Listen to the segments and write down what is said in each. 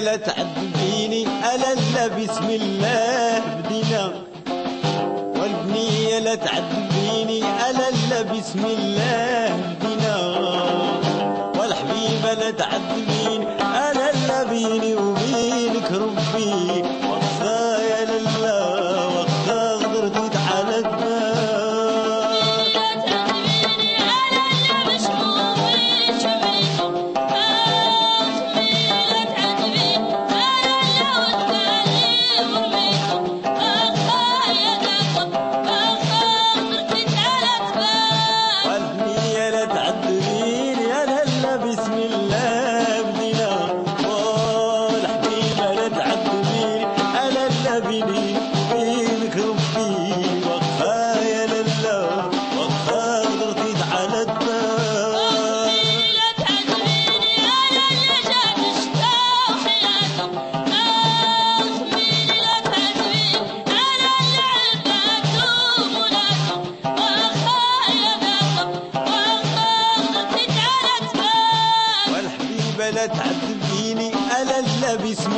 لا تعذبيني ألا بسم الله بدينا، والبنية لا تعذبيني ألا بسم الله بدينا، والحبيبة لا تعذبيني ألا بيني وبينك ربي، وخايا لله وخا غدرتي على الدار. لا تعذبيني ألا بسم الله بدينا، والبنية لا تعذبيني ألا بيني وبينك ربي، وخايا لله وخا غدرتي على الدار. لا تعذبيني ألا بسم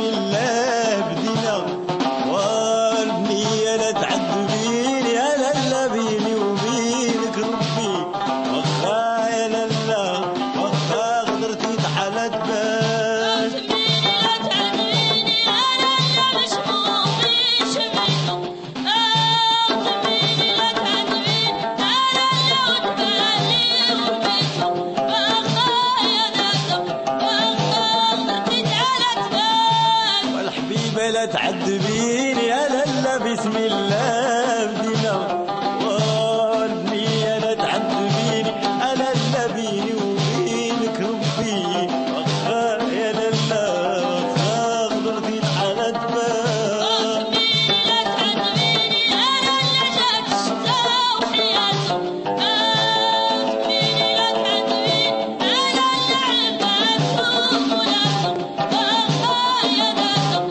الله بدينا، والبنية لا تعذبيني ألا بيني وبينك ربي، وخايا لله وخا غدرتي على الدار. لا تعذبيني ألا جات الشتا وحياته، لا تعذبيني ألا العباد ومولاته، وخايا ذاته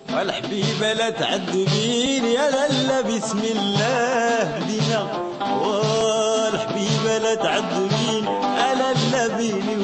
والحبيبة لا تعذبيني ألا بسم الله بدينا، والحبيبة لا تعذبيني ألا بيني